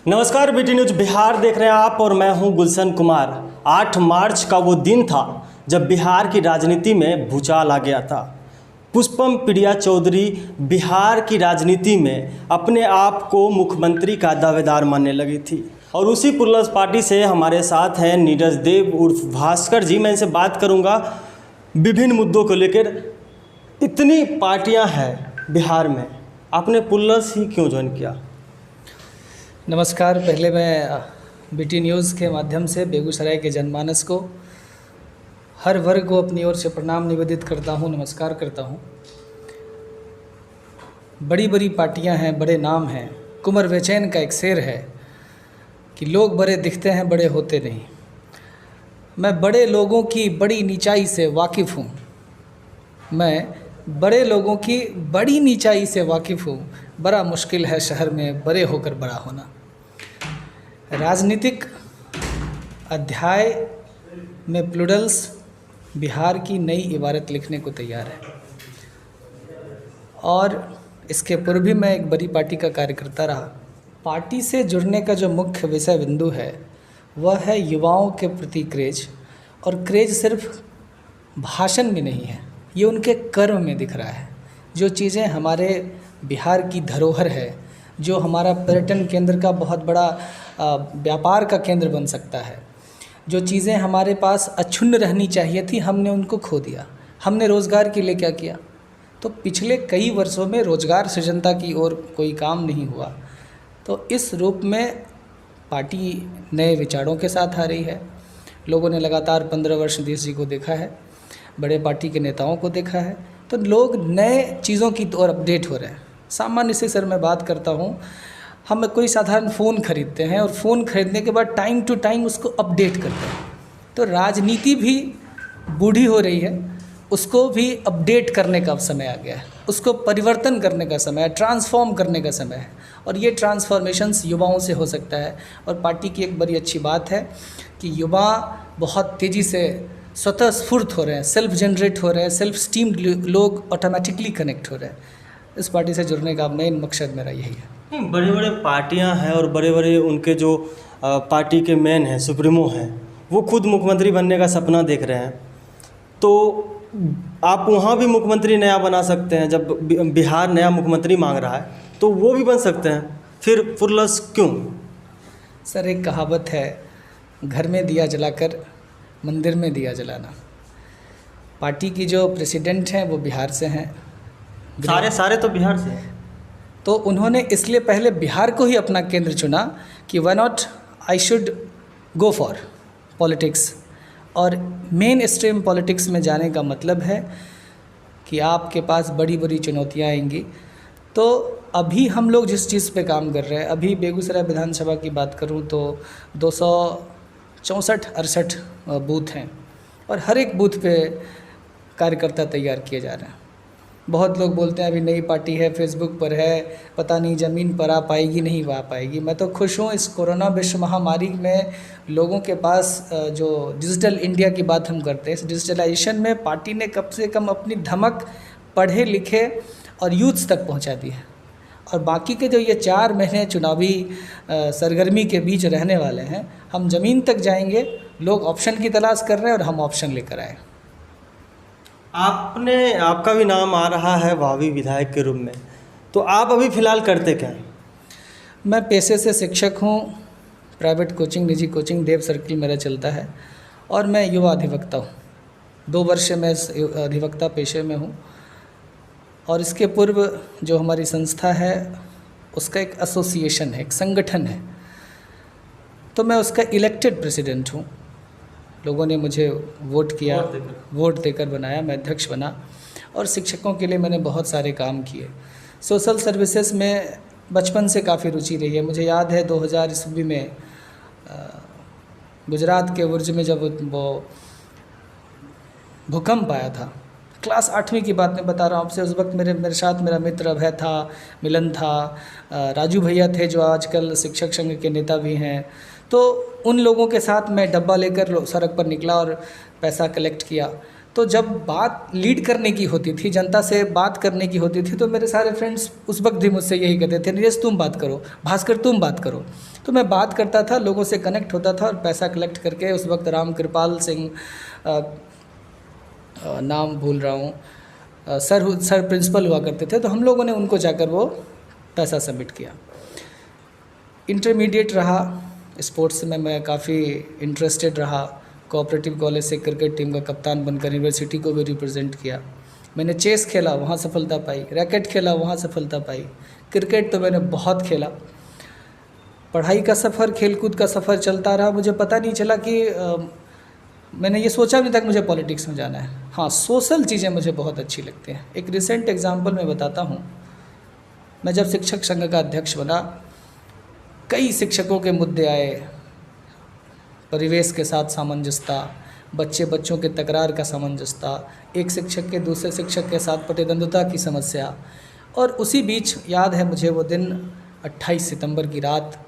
नमस्कार, BT news Bihar देख रहे हैं आप और मैं हूं गुलशन कुमार। 8 मार्च का वो दिन था जब बिहार की राजनीति में भूचाल आ गया था। पुष्पम प्रिया चौधरी बिहार की राजनीति में अपने आप को मुख्यमंत्री का दावेदार मानने लगी थी और उसी प्लस पार्टी से हमारे साथ हैं नीरज देव उर्फ भास्कर जी। मैं इनसे बात करूंगा विभिन्न मुद्दों को लेकर। इतनी पार्टियां हैं बिहार में, आपने प्लस ही क्यों ज्वाइन किया? नमस्कार। पहले मैं बीटी न्यूज़ के माध्यम से बेगूसराय के जनमानस को, हर वर्ग को अपनी ओर से प्रणाम निवेदित करता हूं, नमस्कार करता हूं। बड़ी बड़ी पार्टियां हैं, बड़े नाम हैं। कुंवर बेचैन का एक शेर है कि लोग बड़े दिखते हैं, बड़े होते नहीं। मैं बड़े लोगों की बड़ी नीचाई से वाकिफ़ हूँ। मैं बड़े लोगों की बड़ी नीचाई से वाकिफ़ हूँ। बड़ा मुश्किल है शहर में बड़े होकर बड़ा होना। राजनीतिक अध्याय में प्लूडल्स बिहार की नई इबारत लिखने को तैयार है और इसके पूर्व भी मैं एक बड़ी पार्टी का कार्यकर्ता रहा। पार्टी से जुड़ने का जो मुख्य विषय बिंदु है वह है युवाओं के प्रति क्रेज, और क्रेज सिर्फ भाषण में नहीं है, ये उनके कर्म में दिख रहा है। जो चीज़ें हमारे बिहार की धरोहर है, जो हमारा पर्यटन केंद्र का बहुत बड़ा व्यापार का केंद्र बन सकता है, जो चीज़ें हमारे पास अक्षुण्ण रहनी चाहिए थी, हमने उनको खो दिया। हमने रोज़गार के लिए क्या किया? तो पिछले कई वर्षों में रोज़गार सृजनता की ओर कोई काम नहीं हुआ। तो इस रूप में पार्टी नए विचारों के साथ आ रही है। लोगों ने लगातार 15 वर्ष देश जी को देखा है, बड़े पार्टी के नेताओं को देखा है, तो लोग नए चीज़ों की ओर अपडेट हो रहे हैं। सामान्य से सर मैं बात करता हूँ, हम कोई साधारण फ़ोन खरीदते हैं और फ़ोन खरीदने के बाद टाइम टू टाइम उसको अपडेट करते हैं। तो राजनीति भी बूढ़ी हो रही है, उसको भी अपडेट करने का समय आ गया है, उसको परिवर्तन करने का समय है, ट्रांसफॉर्म करने का समय है। और ये ट्रांसफॉर्मेशंस युवाओं से हो सकता है। और पार्टी की एक बड़ी अच्छी बात है कि युवा बहुत तेज़ी से स्वतः स्फूर्त हो रहे हैं, सेल्फ जनरेट हो रहे हैं, सेल्फ स्टीम्ड लोग ऑटोमेटिकली कनेक्ट हो रहे हैं। इस पार्टी से जुड़ने का मेन मकसद मेरा यही है। बड़े बड़े पार्टियां हैं और बड़े बड़े उनके जो पार्टी के मेन हैं, सुप्रीमो हैं, वो खुद मुख्यमंत्री बनने का सपना देख रहे हैं। तो आप वहाँ भी मुख्यमंत्री नया बना सकते हैं। जब बिहार नया मुख्यमंत्री मांग रहा है तो वो भी बन सकते हैं, फिर पुरलस क्यों? सर, एक कहावत है, घर में दिया जलाकर मंदिर में दिया जलाना। पार्टी की जो प्रेसिडेंट हैं वो बिहार से हैं, सारे तो बिहार से हैं। तो उन्होंने इसलिए पहले बिहार को ही अपना केंद्र चुना कि why not I should go for politics. और मेन स्ट्रीम पॉलिटिक्स में जाने का मतलब है कि आपके पास बड़ी बड़ी चुनौतियां आएंगी। तो अभी हम लोग जिस चीज़ पे काम कर रहे हैं, अभी बेगूसराय विधानसभा की बात करूं तो 264-68 बूथ हैं और हर एक बूथ पे कार्यकर्ता तैयार किए जा रहे हैं। बहुत लोग बोलते हैं अभी नई पार्टी है, फेसबुक पर है, पता नहीं ज़मीन पर आ पाएगी नहीं आ पाएगी। मैं तो खुश हूँ, इस कोरोना विश्व महामारी में लोगों के पास जो डिजिटल इंडिया की बात हम करते हैं, इस डिजिटलाइजेशन में पार्टी ने कम से कम अपनी धमक पढ़े लिखे और यूथ्स तक पहुँचा दी है। और बाकी के जो ये 4 महीने चुनावी सरगर्मी के बीच रहने वाले हैं, हम ज़मीन तक जाएंगे। लोग ऑप्शन की तलाश कर रहे हैं और हम ऑप्शन लेकर आए। आपका भी नाम आ रहा है भावी विधायक के रूप में, तो आप अभी फ़िलहाल करते क्या हैं? मैं पेशे से शिक्षक हूँ, प्राइवेट कोचिंग, निजी कोचिंग देव सर्किल मेरा चलता है, और मैं युवा अधिवक्ता हूँ। 2 वर्ष से मैं अधिवक्ता पेशे में हूँ। और इसके पूर्व जो हमारी संस्था है उसका एक एसोसिएशन है, एक संगठन है, तो मैं उसका इलेक्टेड प्रेसिडेंट हूँ। लोगों ने मुझे वोट किया, वोट देकर बनाया, मैं अध्यक्ष बना। और शिक्षकों के लिए मैंने बहुत सारे काम किए। सोशल सर्विसेज में बचपन से काफ़ी रुचि रही है। मुझे याद है 2000 ईस्वी में गुजरात के उर्ज में जब वो भूकंप आया था, क्लास 8वीं की बात मैं बता रहा हूँ आपसे। उस वक्त मेरे साथ मेरा मित्र अभय था, मिलन था, राजू भैया थे जो आजकल शिक्षक संघ के नेता भी हैं। तो उन लोगों के साथ मैं डब्बा लेकर सड़क पर निकला और पैसा कलेक्ट किया। तो तो जब बात लीड करने की होती थी, जनता से बात करने की होती थी, तो मेरे सारे फ्रेंड्स उस वक्त भी मुझसे यही कहते थे, नीरज तुम बात करो, भास्कर तुम बात करो। तो मैं बात करता था, लोगों से कनेक्ट होता था और पैसा कलेक्ट करके, उस वक्त राम कृपाल सिंह नाम भूल रहा हूँ, सर प्रिंसिपल हुआ करते थे, तो हम लोगों ने उनको जाकर वो पैसा सबमिट किया। इंटरमीडिएट रहा, स्पोर्ट्स में मैं काफ़ी इंटरेस्टेड रहा। कोऑपरेटिव कॉलेज से क्रिकेट टीम का कप्तान बनकर यूनिवर्सिटी को भी रिप्रेजेंट किया। मैंने चेस खेला, वहाँ सफलता पाई, रैकेट खेला, वहाँ सफलता पाई। क्रिकेट तो मैंने बहुत खेला। पढ़ाई का सफ़र, खेलकूद का सफ़र चलता रहा। मुझे पता नहीं चला कि मैंने ये सोचा भी तक मुझे पॉलिटिक्स में जाना है। हाँ, सोशल चीज़ें मुझे बहुत अच्छी लगती हैं। एक रिसेंट एग्जांपल मैं बताता हूँ। मैं जब शिक्षक संघ का अध्यक्ष बना, कई शिक्षकों के मुद्दे आए, परिवेश के साथ सामंजस्यता, बच्चों के तकरार का सामंजस्यता, एक शिक्षक के दूसरे शिक्षक के साथ प्रतिद्वंद्विता की समस्या। और उसी बीच याद है मुझे वो दिन, 28 सितंबर की रात,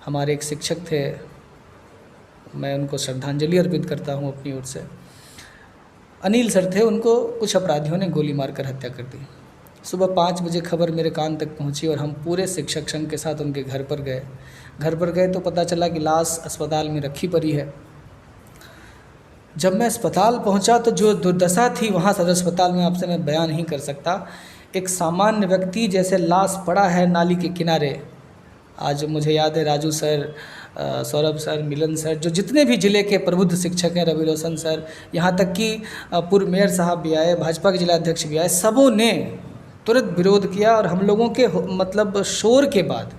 हमारे एक शिक्षक थे, मैं उनको श्रद्धांजलि अर्पित करता हूँ अपनी ओर से, अनिल सर थे, उनको कुछ अपराधियों ने गोली मारकर हत्या कर दी। सुबह 5 बजे खबर मेरे कान तक पहुंची और हम पूरे शिक्षक संघ के साथ उनके घर पर गए। घर पर गए तो पता चला कि लाश अस्पताल में रखी पड़ी है। जब मैं अस्पताल पहुंचा तो जो दुर्दशा थी वहाँ सदर अस्पताल में, आपसे मैं बयान नहीं कर सकता। एक सामान्य व्यक्ति जैसे लाश पड़ा है नाली के किनारे। आज मुझे याद है राजू सर, सौरभ सर, मिलन सर, जो जितने भी ज़िले के प्रबुद्ध शिक्षक हैं, रवि रोशन सर, यहाँ तक कि पूर्व मेयर साहब भी आए, भाजपा के जिला अध्यक्ष भी आए, सबों ने तुरंत विरोध किया। और हम लोगों के मतलब शोर के बाद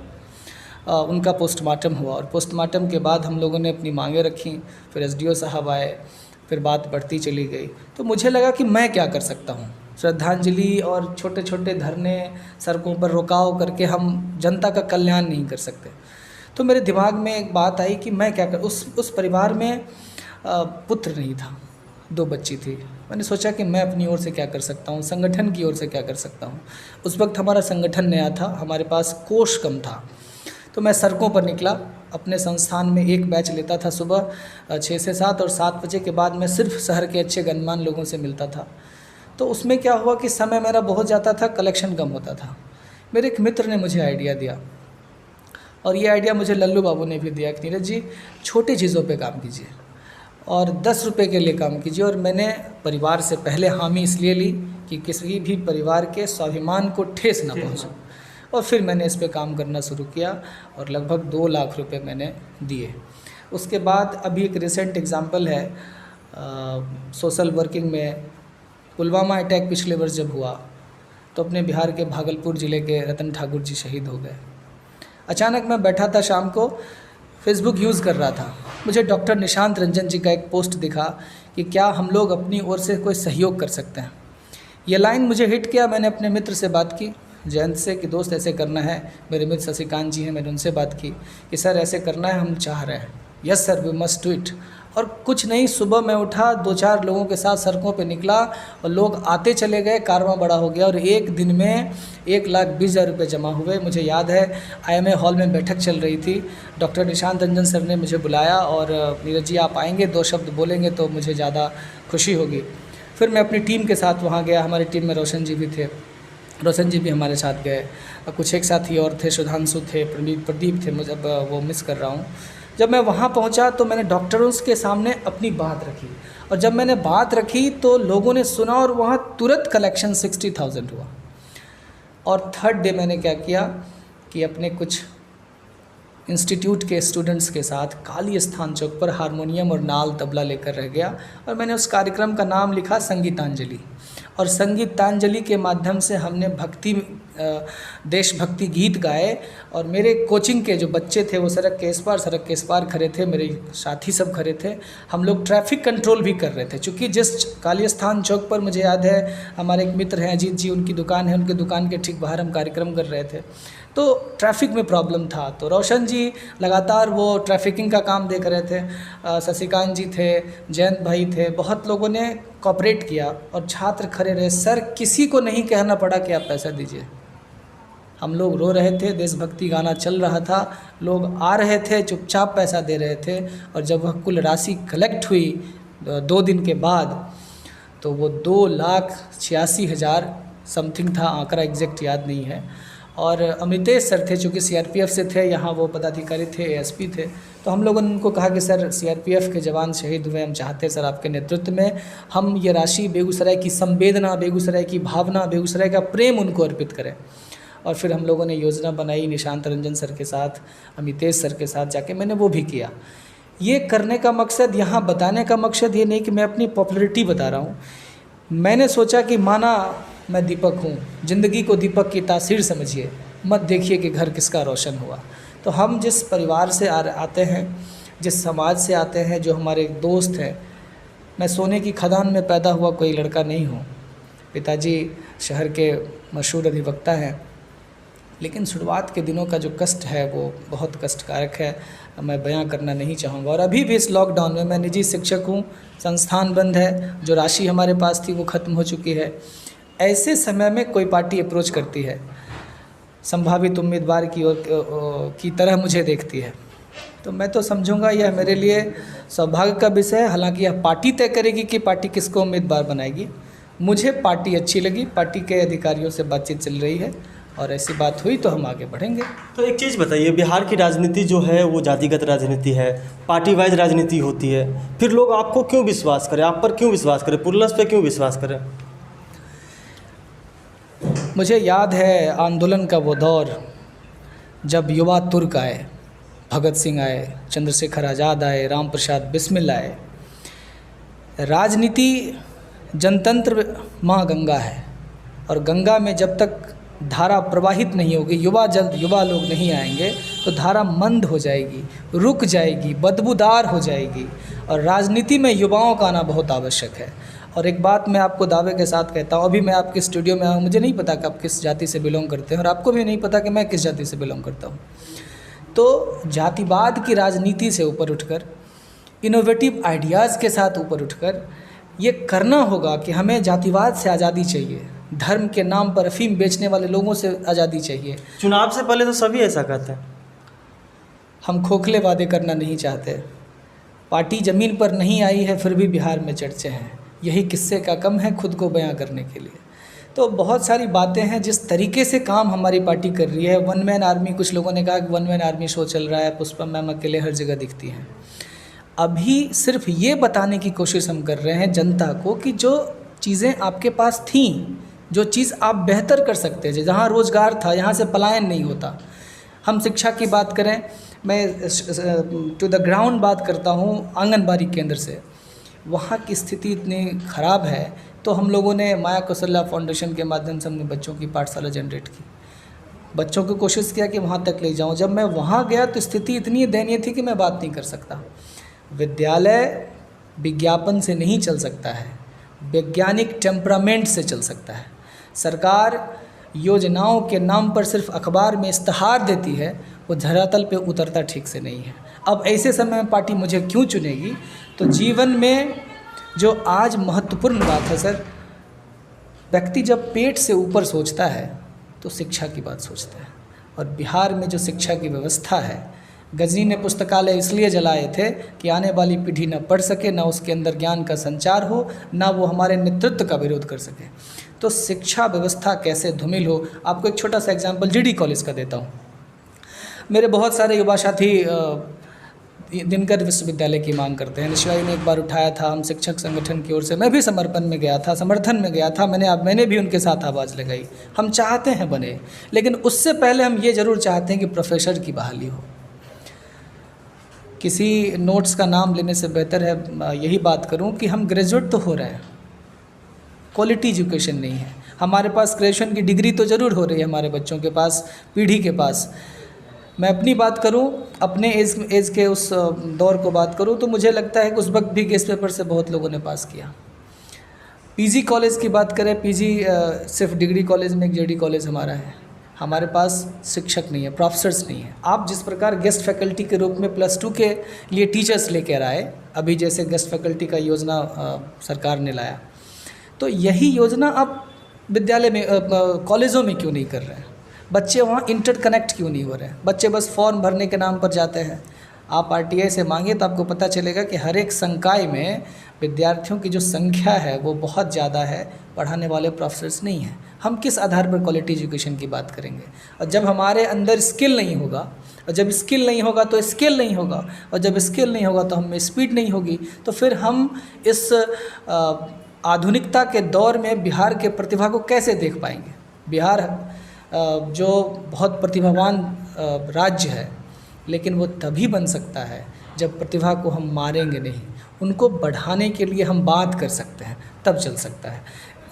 उनका पोस्टमार्टम हुआ। और पोस्टमार्टम के बाद हम लोगों ने अपनी मांगें रखी। फिर एसडीओ साहब आए, फिर बात बढ़ती चली गई। तो मुझे लगा कि मैं क्या कर सकता हूँ। श्रद्धांजलि और छोटे छोटे धरने, सड़कों पर रुकाव करके हम जनता का कल्याण नहीं कर सकते। तो मेरे दिमाग में एक बात आई कि मैं क्या कर, उस परिवार में पुत्र नहीं था, 2 बच्ची थी। मैंने सोचा कि मैं अपनी ओर से क्या कर सकता हूँ, संगठन की ओर से क्या कर सकता हूँ। उस वक्त हमारा संगठन नया था, हमारे पास कोष कम था। तो मैं सड़कों पर निकला। अपने संस्थान में एक बैच लेता था सुबह 6 से 7, और 7 बजे के बाद मैं सिर्फ शहर के अच्छे गणमान्य लोगों से मिलता था। तो उसमें क्या हुआ कि समय मेरा बहुत जाता था, कलेक्शन कम होता था। मेरे एक मित्र ने मुझे आइडिया दिया, और ये आइडिया मुझे लल्लू बाबू ने भी दिया कि नीरज जी, छोटी चीज़ों पे काम कीजिए और 10 रुपये के लिए काम कीजिए। और मैंने परिवार से पहले हामी इसलिए ली कि किसी भी परिवार के स्वाभिमान को ठेस न पहुँचे। और फिर मैंने इस पे काम करना शुरू किया और लगभग 2 लाख रुपए मैंने दिए। उसके बाद अभी एक रिसेंट एग्जांपल है, सोशल वर्किंग में पुलवामा अटैक पिछले वर्ष जब हुआ तो अपने बिहार के भागलपुर ज़िले के रतन ठाकुर जी शहीद हो गए। अचानक मैं बैठा था, शाम को फेसबुक यूज़ कर रहा था, मुझे डॉक्टर निशांत रंजन जी का एक पोस्ट दिखा कि क्या हम लोग अपनी ओर से कोई सहयोग कर सकते हैं। ये लाइन मुझे हिट किया। मैंने अपने मित्र से बात की, जयंत से, कि दोस्त ऐसे करना है। मेरे मित्र शशिकांत जी हैं, मैंने उनसे बात की कि सर ऐसे करना है, हम चाह रहे हैं। Yes sir, we must do it. और कुछ नहीं, सुबह मैं उठा, 2-4 लोगों के साथ सड़कों पे निकला और लोग आते चले गए, कारवां बड़ा हो गया और एक दिन में 1,20,000 रुपये जमा हुए। मुझे याद है IMA हॉल में बैठक चल रही थी, डॉक्टर निशांत रंजन सर ने मुझे बुलाया और नीरज जी आप आएंगे, 2 शब्द बोलेंगे तो मुझे ज़्यादा खुशी होगी। फिर मैं अपनी टीम के साथ वहाँ गया। हमारी टीम में रोशन जी भी थे, रोशन जी भी हमारे साथ गए, कुछ एक साथी और थे, सुधांशु थे, प्रदीप थे, मुझे अब वो मिस कर रहा हूँ। जब मैं वहाँ पहुँचा तो मैंने डॉक्टरों के सामने अपनी बात रखी, और जब मैंने बात रखी तो लोगों ने सुना और वहाँ तुरंत कलेक्शन 60,000 हुआ। और 3rd डे मैंने क्या किया कि अपने कुछ इंस्टीट्यूट के स्टूडेंट्स के साथ काली स्थान चौक पर हारमोनियम और नाल तबला लेकर रह गया और मैंने उस कार्यक्रम का नाम लिखा संगीतांजलि। और संगीतांजलि के माध्यम से हमने देशभक्ति गीत गाए। और मेरे कोचिंग के जो बच्चे थे वो सड़क के इस पार खड़े थे, मेरे साथी सब खड़े थे। हम लोग ट्रैफिक कंट्रोल भी कर रहे थे, क्योंकि जिस काली स्थान चौक पर, मुझे याद है हमारे एक मित्र हैं अजीत जी, उनकी दुकान है, उनके दुकान के ठीक बाहर हम कार्यक्रम कर रहे थे, तो ट्रैफिक में प्रॉब्लम था। तो रोशन जी लगातार वो ट्रैफिकिंग का काम देख रहे थे, शशिकांत जी थे, जयंत भाई थे, बहुत लोगों ने कोऑपरेट किया और छात्र खड़े रहे। सर किसी को नहीं कहना पड़ा कि आप पैसा दीजिए। हम लोग रो रहे थे, देशभक्ति गाना चल रहा था, लोग आ रहे थे, चुपचाप पैसा दे रहे थे। और जब वह कुल राशि कलेक्ट हुई 2 दिन के बाद, तो वो 2,86,000 समथिंग था, आंकड़ा एग्जैक्ट याद नहीं है। और अमितेश सर थे, चूँकि सीआरपीएफ से थे, यहाँ वो पदाधिकारी थे, एएसपी थे, तो हम लोगों ने उनको कहा कि सर सीआरपीएफ के जवान शहीद हुए, हम चाहते हैं सर आपके नेतृत्व में हम ये राशि बेगूसराय की संवेदना, बेगूसराय की भावना, बेगूसराय का प्रेम उनको अर्पित करें। और फिर हम लोगों ने योजना बनाई निशांत रंजन सर के साथ, अमितेश सर के साथ जाके मैंने वो भी किया। ये करने का मकसद, यहाँ बताने का मकसद ये नहीं कि मैं अपनी पॉपुलैरिटी बता रहा हूँ। मैंने सोचा कि माना मैं दीपक हूँ, ज़िंदगी को दीपक की तासीर समझिए, मत देखिए कि घर किसका रोशन हुआ। तो हम जिस परिवार से आते हैं, जिस समाज से आते हैं, जो हमारे दोस्त हैं, मैं सोने की खदान में पैदा हुआ कोई लड़का नहीं हूँ। पिताजी शहर के मशहूर अधिवक्ता हैं, लेकिन शुरुआत के दिनों का जो कष्ट है वो बहुत कष्टकारक है, मैं बयां करना नहीं चाहूँगा। और अभी भी इस लॉकडाउन में मैं निजी शिक्षक हूँ, संस्थान बंद है, जो राशि हमारे पास थी वो ख़त्म हो चुकी है। ऐसे समय में कोई पार्टी अप्रोच करती है, संभावित उम्मीदवार की तरह मुझे देखती है, तो मैं तो समझूंगा यह मेरे लिए सौभाग्य का विषय है। हालांकि यह पार्टी तय करेगी कि पार्टी किसको उम्मीदवार बनाएगी। मुझे पार्टी अच्छी लगी, पार्टी के अधिकारियों से बातचीत चल रही है और ऐसी बात हुई तो हम आगे बढ़ेंगे। तो एक चीज़ बताइए, बिहार की राजनीति जो है वो जातिगत राजनीति है, पार्टी वाइज राजनीति होती है, फिर लोग आपको क्यों विश्वास करें, आप पर क्यों विश्वास करें, पुरलस पे क्यों विश्वास करें? मुझे याद है आंदोलन का वो दौर, जब युवा तुर्क आए, भगत सिंह आए, चंद्रशेखर आज़ाद आए, राम प्रसाद बिस्मिल आए। राजनीति जनतंत्र माँ गंगा है, और गंगा में जब तक धारा प्रवाहित नहीं होगी, युवा लोग नहीं आएंगे तो धारा मंद हो जाएगी, रुक जाएगी, बदबूदार हो जाएगी। और राजनीति में युवाओं का आना बहुत आवश्यक है। और एक बात मैं आपको दावे के साथ कहता हूँ, अभी मैं आपके स्टूडियो में आऊँ, मुझे नहीं पता कि आप किस जाति से बिलोंग करते हैं, और आपको भी नहीं पता कि मैं किस जाति से बिलोंग करता हूँ। तो जातिवाद की राजनीति से ऊपर उठकर, इनोवेटिव आइडियाज़ के साथ ऊपर उठकर ये करना होगा कि हमें जातिवाद से आज़ादी चाहिए, धर्म के नाम पर अफीम बेचने वाले लोगों से आज़ादी चाहिए। चुनाव से पहले तो सभी ऐसा कहते हैं। हम खोखले वादे करना नहीं चाहते। पार्टी ज़मीन पर नहीं आई है, फिर भी बिहार में चर्चे हैं, यही किस्से का कम है खुद को बयां करने के लिए। तो बहुत सारी बातें हैं, जिस तरीके से काम हमारी पार्टी कर रही है। वन मैन आर्मी, कुछ लोगों ने कहा कि वन मैन आर्मी शो चल रहा है, पुष्पा मैम अकेले हर जगह दिखती हैं। अभी सिर्फ ये बताने की कोशिश हम कर रहे हैं जनता को कि जो चीज़ें आपके पास थीं, जो चीज़ आप बेहतर कर सकते हैं, जहाँ रोज़गार था, यहाँ से पलायन नहीं होता। हम शिक्षा की बात करें, मैं टू द ग्राउंड बात करता हूँ, आंगनबाड़ी केंद्र से, वहाँ की स्थिति इतनी ख़राब है, तो हम लोगों ने माया कौशल्या फाउंडेशन के माध्यम से हमने बच्चों की पाठशाला जनरेट की, बच्चों को कोशिश किया कि वहाँ तक ले जाऊँ। जब मैं वहाँ गया तो स्थिति इतनी दयनीय थी कि मैं बात नहीं कर सकता। विद्यालय विज्ञापन से नहीं चल सकता है, वैज्ञानिक टेम्परामेंट से चल सकता है। सरकार योजनाओं के नाम पर सिर्फ अखबार में इश्तहार देती है, वो धरातल पे उतरता ठीक से नहीं है। अब ऐसे समय में पार्टी मुझे क्यों चुनेगी? तो जीवन में जो आज महत्वपूर्ण बात है सर, व्यक्ति जब पेट से ऊपर सोचता है तो शिक्षा की बात सोचता है। और बिहार में जो शिक्षा की व्यवस्था है, गजनी ने पुस्तकालय इसलिए जलाए थे कि आने वाली पीढ़ी न पढ़ सके, न उसके अंदर ज्ञान का संचार हो, न वो हमारे नेतृत्व का विरोध कर सके। तो शिक्षा व्यवस्था कैसे धूमिल हो। आपको एक छोटा सा एग्जाम्पल जीडी कॉलेज का देता हूँ। मेरे बहुत सारे युवा साथी दिनकर विश्वविद्यालय की मांग करते हैं। निश्चय ने एक बार उठाया था, हम शिक्षक संगठन की ओर से, मैं भी समर्थन में गया था, मैंने भी उनके साथ आवाज़ लगाई। हम चाहते हैं बने, लेकिन उससे पहले हम ये ज़रूर चाहते हैं कि प्रोफेसर की बहाली हो। किसी नोट्स का नाम लेने से बेहतर है यही बात करूं कि हम ग्रेजुएट तो हो रहे हैं, क्वालिटी एजुकेशन नहीं है हमारे पास। ग्रेजुएशन की डिग्री तो ज़रूर हो रही है हमारे बच्चों के पास, पीढ़ी के पास। मैं अपनी बात करूं, अपने एज के उस दौर को बात करूं, तो मुझे लगता है कि उस वक्त भी गेस्ट पेपर से बहुत लोगों ने पास किया। पीजी कॉलेज की बात करें, पीजी सिर्फ डिग्री कॉलेज में एक जेडी कॉलेज हमारा है, हमारे पास शिक्षक नहीं है, प्रोफेसर्स नहीं है। आप जिस प्रकार गेस्ट फैकल्टी के रूप में +2 के लिए टीचर्स लेकर आए, अभी जैसे गेस्ट फैकल्टी का योजना सरकार ने लाया, तो यही योजना आप विद्यालय में कॉलेजों में क्यों नहीं कर रहे हैं? बच्चे वहाँ इंटरकनेक्ट क्यों नहीं हो रहे हैं? बच्चे बस फॉर्म भरने के नाम पर जाते हैं, आप आरटीआई से मांगे तो आपको पता चलेगा कि हर एक संकाय में विद्यार्थियों की जो संख्या है वो बहुत ज़्यादा है, पढ़ाने वाले प्रोफेसर्स नहीं हैं। हम किस आधार पर क्वालिटी एजुकेशन की बात करेंगे? और जब हमारे अंदर स्किल नहीं होगा, और जब स्किल नहीं होगा तो स्किल नहीं होगा, और जब स्किल नहीं होगा तो हमें स्पीड नहीं होगी, तो फिर हम इस आधुनिकता के दौर में बिहार के प्रतिभा को कैसे देख पाएंगे? बिहार जो बहुत प्रतिभावान राज्य है, लेकिन वो तभी बन सकता है जब प्रतिभा को हम मारेंगे नहीं, उनको बढ़ाने के लिए हम बात कर सकते हैं, तब चल सकता है।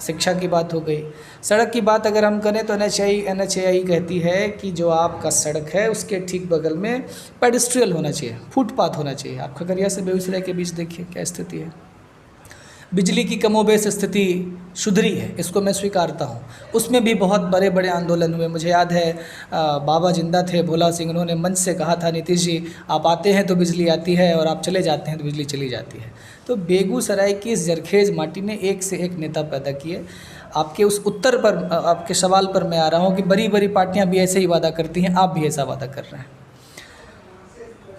शिक्षा की बात हो गई। सड़क की बात अगर हम करें तो NHAI कहती है कि जो आपका सड़क है उसके ठीक बगल में पेडेस्ट्रियल होना चाहिए, फुटपाथ होना चाहिए। आप खगड़िया से बेगूसराय के बीच देखिए क्या स्थिति है। बिजली की कमोबेश स्थिति सुधरी है, इसको मैं स्वीकारता हूँ। उसमें भी बहुत बड़े बड़े आंदोलन हुए। मुझे याद है बाबा जिंदा थे, भोला सिंह, उन्होंने मंच से कहा था, नीतीश जी आप आते हैं तो बिजली आती है और आप चले जाते हैं तो बिजली चली जाती है। तो बेगूसराय की इस जरखेज माटी ने एक से एक नेता पैदा किए। आपके उस उत्तर पर, आपके सवाल पर मैं आ रहा हूँ कि बड़ी बड़ी पार्टियाँ भी ऐसे ही वादा करती हैं, आप भी ऐसा वादा कर रहे हैं।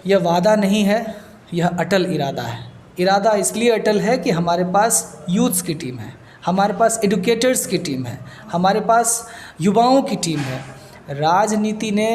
यह वादा नहीं है, यह अटल इरादा है। इरादा इसलिए अटल है कि हमारे पास यूथ्स की टीम है, हमारे पास एडुकेटर्स की टीम है, हमारे पास युवाओं की टीम है। राजनीति ने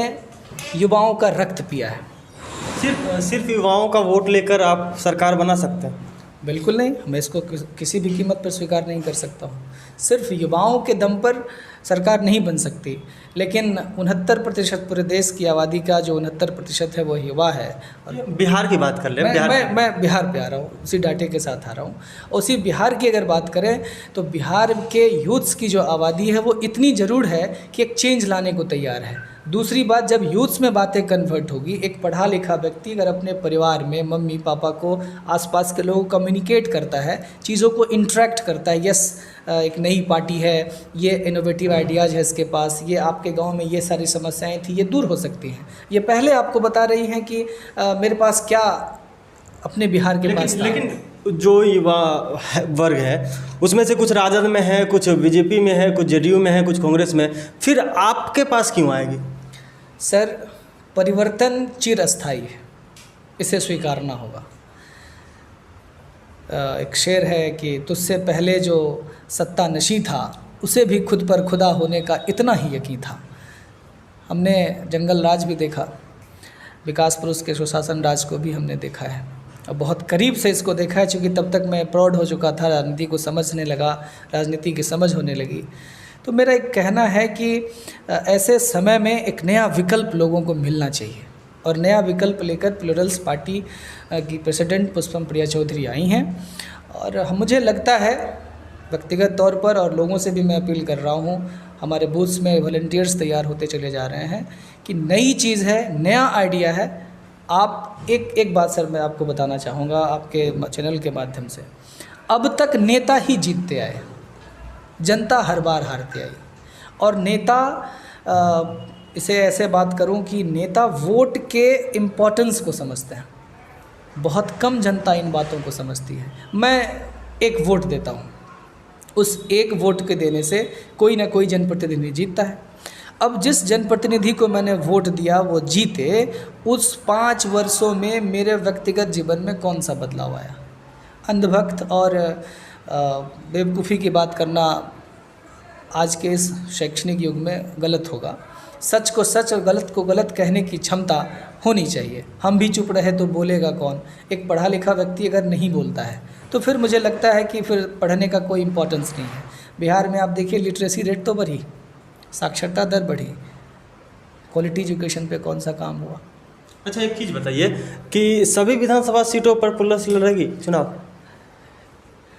युवाओं का रक्त पिया है। सिर्फ युवाओं का वोट लेकर आप सरकार बना सकते हैं? बिल्कुल नहीं, मैं इसको किसी भी कीमत पर स्वीकार नहीं कर सकता हूँ। सिर्फ युवाओं के दम पर सरकार नहीं बन सकती, लेकिन 69% पूरे देश की आबादी का जो 69% है वो युवा है। और बिहार की बात कर लें। मैं बिहार पे आ रहा हूँ, उसी डाटे के साथ आ रहा हूँ। उसी बिहार की अगर बात करें तो बिहार के यूथ्स की जो आबादी है वो इतनी ज़रूर है कि एक चेंज लाने को तैयार है। दूसरी बात, जब यूथ्स में बातें कन्वर्ट होगी, एक पढ़ा लिखा व्यक्ति अगर अपने परिवार में मम्मी पापा को, आसपास के लोगों को कम्युनिकेट करता है, चीज़ों को इंटरेक्ट करता है, यस एक नई पार्टी है, ये इनोवेटिव आइडियाज़ है इसके पास, ये आपके गांव में ये सारी समस्याएं थी, ये दूर हो सकती हैं। ये पहले आपको बता रही हैं कि मेरे पास क्या अपने बिहार के पास था। लेकिन जो युवा वर्ग है उसमें से कुछ राजद में है, कुछ बीजेपी में है, कुछ जेडीयू में है, कुछ कांग्रेस में, फिर आपके पास क्यों आएगी? सर, परिवर्तन चिरस्थायी है, इसे स्वीकारना होगा। एक शेर है कि तुझसे पहले जो सत्ता नशी था उसे भी खुद पर खुदा होने का इतना ही यकीन था। हमने जंगल राज भी देखा, विकास पुरुष के सुशासन राज को भी हमने देखा है, और बहुत करीब से इसको देखा है, क्योंकि तब तक मैं प्रौढ़ हो चुका था, राजनीति को समझने लगा, राजनीति की समझ होने लगी। तो मेरा एक कहना है कि ऐसे समय में एक नया विकल्प लोगों को मिलना चाहिए, और नया विकल्प लेकर प्लूरल्स पार्टी की प्रेसिडेंट पुष्पम प्रिया चौधरी आई हैं। और मुझे लगता है व्यक्तिगत तौर पर, और लोगों से भी मैं अपील कर रहा हूँ, हमारे बूथ्स में वॉलंटियर्स तैयार होते चले जा रहे हैं कि नई चीज़ है, नया आइडिया है। आप एक बात सर मैं आपको बताना चाहूँगा आपके चैनल के माध्यम से, अब तक नेता ही जीतते आए, जनता हर बार हारती आई। और नेता, इसे ऐसे बात करूं कि नेता वोट के इम्पोर्टेंस को समझते हैं, बहुत कम जनता इन बातों को समझती है। मैं एक वोट देता हूं, उस एक वोट के देने से कोई ना कोई जनप्रतिनिधि जीतता है। अब जिस जनप्रतिनिधि को मैंने वोट दिया वो जीते, उस 5 वर्षों में मेरे व्यक्तिगत जीवन में कौन सा बदलाव आया? अंधभक्त और बेवकूफ़ी की बात करना आज के इस शैक्षणिक युग में गलत होगा। सच को सच और गलत को गलत कहने की क्षमता होनी चाहिए। हम भी चुप रहे तो बोलेगा कौन? एक पढ़ा लिखा व्यक्ति अगर नहीं बोलता है तो फिर मुझे लगता है कि फिर पढ़ने का कोई इम्पोर्टेंस नहीं है। बिहार में आप देखिए लिटरेसी रेट तो बढ़ी, साक्षरता दर बढ़ी, क्वालिटी एजुकेशन पे कौन सा काम हुआ? अच्छा, एक चीज़ बताइए कि सभी विधानसभा सीटों पर पुलिस लड़ेगी चुनाव?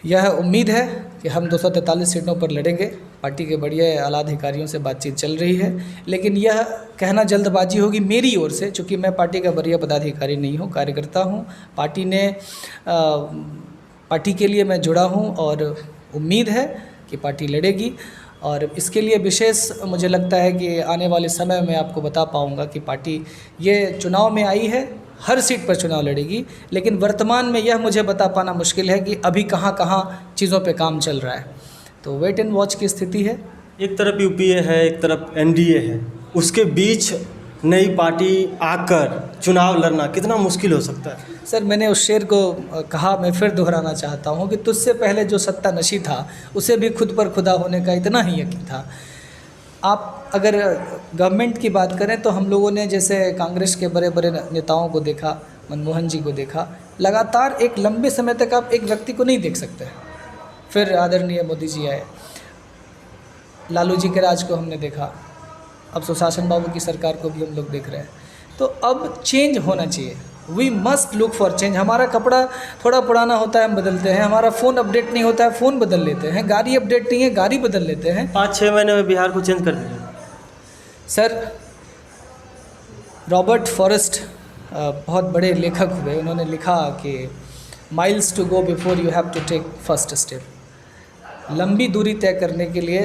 यह उम्मीद है कि हम 243 सीटों पर लड़ेंगे। पार्टी के बड़े आला अधिकारियों से बातचीत चल रही है, लेकिन यह कहना जल्दबाजी होगी मेरी ओर से, क्योंकि मैं पार्टी का वरीय पदाधिकारी नहीं हूँ, कार्यकर्ता हूँ। पार्टी के लिए मैं जुड़ा हूँ और उम्मीद है कि पार्टी लड़ेगी। और इसके लिए विशेष मुझे लगता है कि आने वाले समय में आपको बता पाऊँगा कि पार्टी ये चुनाव में आई है, हर सीट पर चुनाव लड़ेगी। लेकिन वर्तमान में यह मुझे बता पाना मुश्किल है कि अभी कहाँ कहाँ चीज़ों पे काम चल रहा है, तो वेट एंड वॉच की स्थिति है। एक तरफ यूपीए है, एक तरफ एनडीए है, उसके बीच नई पार्टी आकर चुनाव लड़ना कितना मुश्किल हो सकता है? सर, मैंने उस शेर को कहा, मैं फिर दोहराना चाहता हूँ कि तुझसे पहले जो सत्ता नशी था उसे भी खुद पर खुदा होने का इतना ही यकीन था। आप अगर गवर्नमेंट की बात करें तो हम लोगों ने जैसे कांग्रेस के बड़े बड़े नेताओं को देखा, मनमोहन जी को देखा, लगातार एक लंबे समय तक आप एक व्यक्ति को नहीं देख सकते। फिर आदरणीय मोदी जी आए, लालू जी के राज को हमने देखा, अब सुशासन बाबू की सरकार को भी हम लोग देख रहे हैं। तो अब चेंज होना चाहिए, we must look for change. हमारा कपड़ा थोड़ा पुराना होता है हम बदलते हैं, हमारा फ़ोन अपडेट नहीं होता है फ़ोन बदल लेते हैं, गाड़ी अपडेट नहीं है गाड़ी बदल लेते हैं। 5-6 महीने में बिहार को चेंज कर दीजिए। सर, रॉबर्ट फॉरेस्ट बहुत बड़े लेखक हुए, उन्होंने लिखा कि miles to go before you have to take first step. लंबी दूरी तय करने के लिए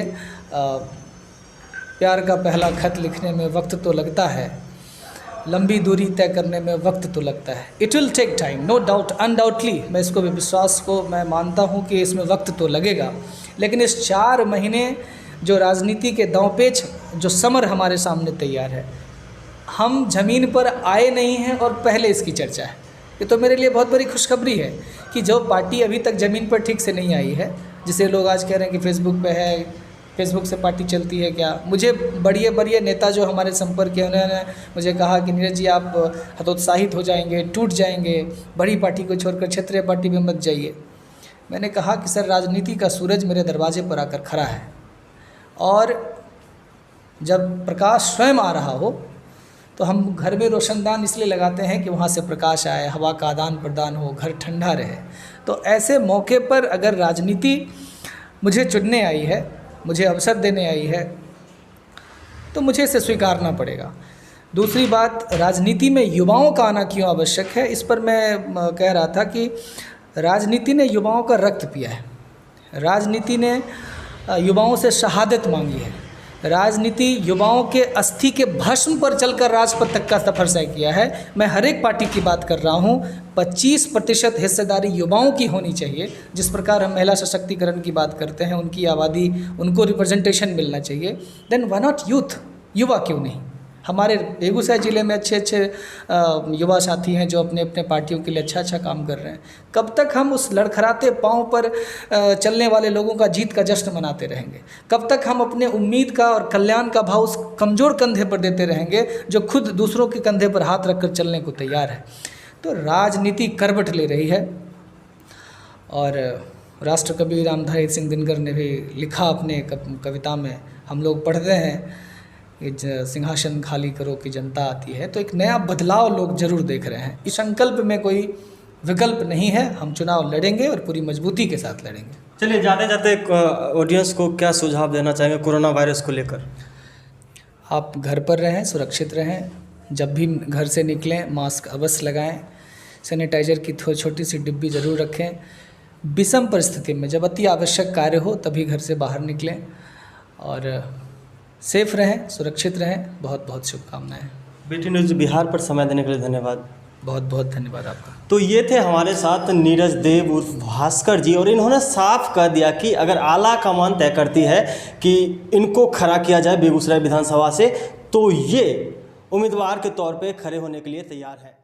प्यार का पहला खत लिखने में वक्त तो लगता है, लंबी दूरी तय करने में वक्त तो लगता है। It will take time, no doubt, undoubtedly मैं इसको भी विश्वास को मैं मानता हूँ कि इसमें वक्त तो लगेगा। लेकिन इस 4 महीने जो राजनीति के दांवपेच, जो समर हमारे सामने तैयार है, हम ज़मीन पर आए नहीं हैं और पहले इसकी चर्चा है। ये तो मेरे लिए बहुत बड़ी खुशखबरी है कि जो पार्टी अभी तक ज़मीन पर ठीक से नहीं आई है, जिसे लोग आज कह रहे हैं कि फेसबुक पे है, फेसबुक से पार्टी चलती है क्या। मुझे बड़े बड़े नेता जो हमारे संपर्क के, उन्होंने मुझे कहा कि नीरज जी आप हतोत्साहित हो जाएंगे, टूट जाएंगे, बड़ी पार्टी को छोड़कर क्षेत्रीय पार्टी में मत जाइए। मैंने कहा कि सर, राजनीति का सूरज मेरे दरवाजे पर आकर खड़ा है और जब प्रकाश स्वयं आ रहा हो तो हम घर में रोशनदान इसलिए लगाते हैं कि वहाँ से प्रकाश आए, हवा का आदान प्रदान हो, घर ठंडा रहे। तो ऐसे मौके पर अगर राजनीति मुझे चुनने आई है, मुझे अवसर देने आई है, तो मुझे इसे स्वीकारना पड़ेगा। दूसरी बात, राजनीति में युवाओं का आना क्यों आवश्यक है, इस पर मैं कह रहा था कि राजनीति ने युवाओं का रक्त पिया है, राजनीति ने युवाओं से शहादत मांगी है, राजनीति युवाओं के अस्थि के भस्म पर चलकर राजपथ तक का सफर तय किया है। मैं हर एक पार्टी की बात कर रहा हूँ, 25% हिस्सेदारी युवाओं की होनी चाहिए। जिस प्रकार हम महिला सशक्तिकरण की बात करते हैं, उनकी आबादी, उनको रिप्रेजेंटेशन मिलना चाहिए। देन व्हाई नॉट यूथ, युवा क्यों नहीं। हमारे बेगूसराय ज़िले में अच्छे अच्छे युवा साथी हैं जो अपने अपने पार्टियों के लिए अच्छा काम कर रहे हैं। कब तक हम उस लड़खड़ाते पाँव पर चलने वाले लोगों का जीत का जश्न मनाते रहेंगे? कब तक हम अपने उम्मीद का और कल्याण का भाव उस कमज़ोर कंधे पर देते रहेंगे जो खुद दूसरों के कंधे पर हाथ रखकर चलने को तैयार है? तो राजनीति करवट ले रही है। और राष्ट्रकवि रामधारी सिंह दिनकर ने भी लिखा अपने कविता में, हम लोग पढ़ते हैं सिंहासन खाली करो कि जनता आती है। तो एक नया बदलाव लोग जरूर देख रहे हैं। इस संकल्प में कोई विकल्प नहीं है, हम चुनाव लड़ेंगे और पूरी मजबूती के साथ लड़ेंगे। चलिए, जाते जाते ऑडियंस को क्या सुझाव देना चाहेंगे कोरोना वायरस को लेकर? आप घर पर रहें, सुरक्षित रहें, जब भी घर से निकलें मास्क अवश्य लगाएं, सैनिटाइज़र की छोटी सी डिब्बी ज़रूर रखें। विषम परिस्थिति में जब अति आवश्यक कार्य हो तभी घर से बाहर निकलें और सेफ रहें, सुरक्षित रहें। बहुत बहुत शुभकामनाएं। BT न्यूज़ बिहार पर समय देने के लिए धन्यवाद। बहुत बहुत धन्यवाद आपका। तो ये थे हमारे साथ नीरज देव उर्फ भास्कर जी, और इन्होंने साफ कह दिया कि अगर आला कमान तय करती है कि इनको खड़ा किया जाए बेगूसराय विधानसभा से, तो ये उम्मीदवार के तौर पे खड़े होने के लिए तैयार है।